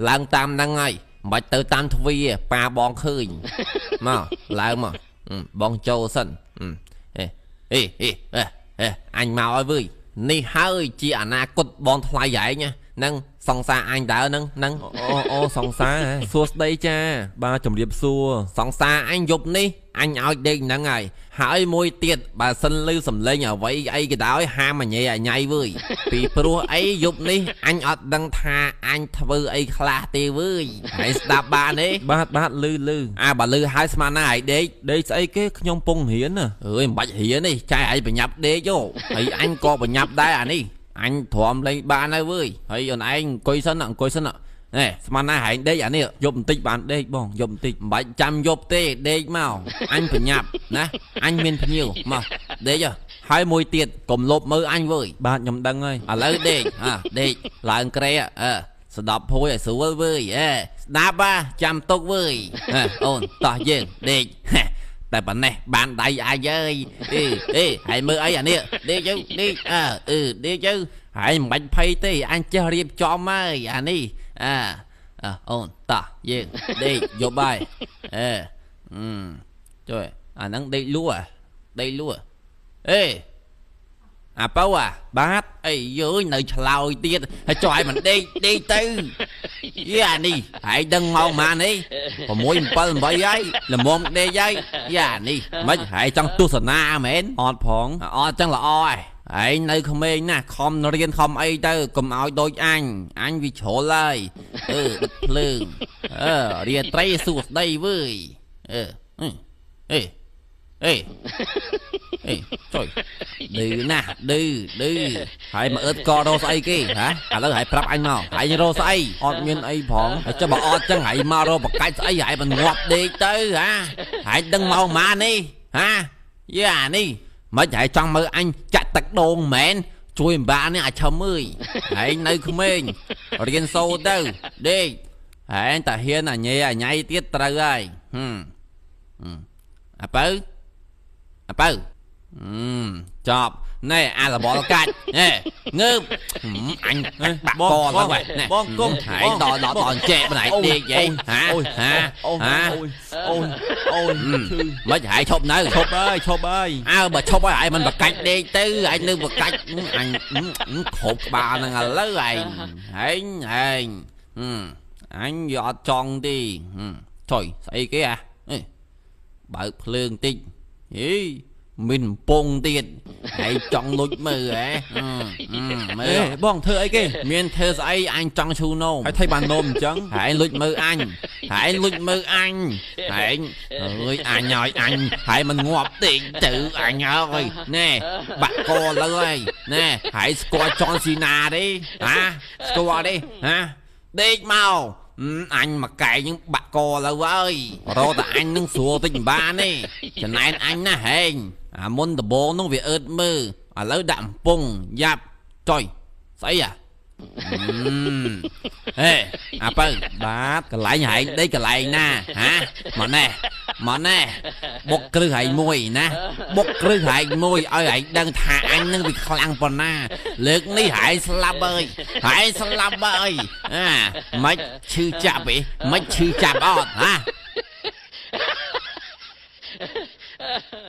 ឡើងតាមហ្នឹងហើយមិនទៅតាមទ្វាប៉ាបងឃើញមកឡើងមកបងចូលសិនអញមកឲ្យវើយនេះហើយជាអនាគតបងថ្លៃឯងហ្នឹងសង្សារអញតើហ្នឹងអូសង្សារសួស្ដីចាបាទជំរាបសួរសង្សារអញយប់នេះអញឲ្យដេកហ្នឹងហើយមួយទៀតបើសិនលឺសំឡេងអ្វីអីក៏ដោយហាមញ៉ៃអញៃវើយពីព្រោះអីយប់នេះអញអត់ដឹងថាអញធ្វើអីខ្លះទេវើយហើយស្ដាប់បានទេបាទលឺបើលឺហើយស្មានណាឲ្យដេកស្អីគេខ្ញុំពងរៀនណាអើយមិនបាច់រៀនទេចែឲ្យបញ្ញាប់ដេកយោហើយអញក៏បញ្ញាប់ដែរអានេះអញទ្រាំលេងបានហើយវើយហើយអូនឯងអង្គុយសិនណែស្មានណាហែងដេកអានេះយប់បន្តិចបានដេកបងយប់បន្តិចមិនបាច់ចាំយប់ទេដេកមកអញបញ្ញាប់ណាអញមានភ្ញៀវមកដេកហើយមួយទៀតកុំលបមើលអញវើយបាទខ្ញុំដឹងហើយឥឡូវដេកដេកឡើងក្រែស្ដាប់ភួយឲ្យស្រួលវើយស្ដាប់ចាំទុកវើយអូនតោះយើងដេកតែប៉ុណ្ណេះបានដៃអាយអើយហើយមើលអីអានេះដេកទៅដេកដេកទៅហើយមិនបាច់ភ័យទេអញចេះរៀបចំហើយអានេះអូនតោះយើងដេកយប់ហើយជួយអាហ្នឹងដេកលួអាប៉ៅបាទអីយើនៅឆ្លោយទៀតហើយចុះឲ្យមិនដេកទៅអានេះហើយដឹងមកម៉ាននេះ6 7 8ហើយល្មមដេកហើយនេះមិនហើយចង់ទស្សនាមែនអត់ផងអត់ចឹងល្អហើយនៅក្មេងណាខំរៀនខំអីទៅកុំឲ្យដូចអញវាជ្រុលហើយដុតភ្លើងរាត្រីសួស្ដីវើយចុយឌឺណាឌឺហើយមកអឺតករោស្អីគេហ៎ឥឡូវហើយប្រាប់អញមកហើយរោស្អីអត់មានអីផងហើយចុះបើអត់ចឹងហើយមករោបកាច់ស្អីហើយមិនងាប់ដេកទៅហើយដឹងមកម៉ានេះអានេះមិនហើយចង់មើលអញចាក់ទឹកដូងមែនជួយអំបានេះអាចឈឹមអើយហើយនៅក្មេងរៀនសូទៅដេកហើយតាហ៊ានអញៃទៀតត្រូវហើយអាប៉ៅចប់ណែអារបលកាច់ងើបអញបាក់កទៅបងគុំហើយដល់ចេកបន្លែដេកយីអូនមិនហើយឈប់នៅឈប់ហើយបើឈប់ហើយមិនបកាច់ដេកទៅឯងនៅបកាច់អញគ្រប់ក្បាលហ្នឹងឥឡូវឯងហែងអញវាអត់ចង់ទេចុយស្អីគេបើកភ្លើងតិចមានពងទៀតហើយចង់លុចមើលមើលបងធ្វើអីគេមានធ្វើស្អីអញចង់ឈូណូមហើយថៃបាននោមអញ្ចឹងហើយលុចមើលអញហើយអើយអញឲ្យអញហើយមិនងាប់ទេទៅអញហើយណែបាក់កលើហើយណែហើយស្គាល់ចនស៊ីណាទេស្គាល់ទេដេកមកអញមកកែងបាក់កលើហើយរកតែអញនឹងស្រួលតិចមិនបានទេចំណែនអញណាហែងអាមុនដបងនោះវាអឺតមើលឥឡូវដាក់កំពង់យ៉ាប់ចុយស្អីអាប៉ៅបាទកន្លែងហែងដេកកន្លែងណាមកណែបុកគ្រឹះហែងមួយណាបុកគ្រឹះហែងមួយឲ្យហែងដឹងថាអញនឹងវាខ្លាំងប៉ុណ្ណាលើកនេះហែងស្លាប់ហើយមិនឈឺចាប់ទេមិនឈឺចាប់អត់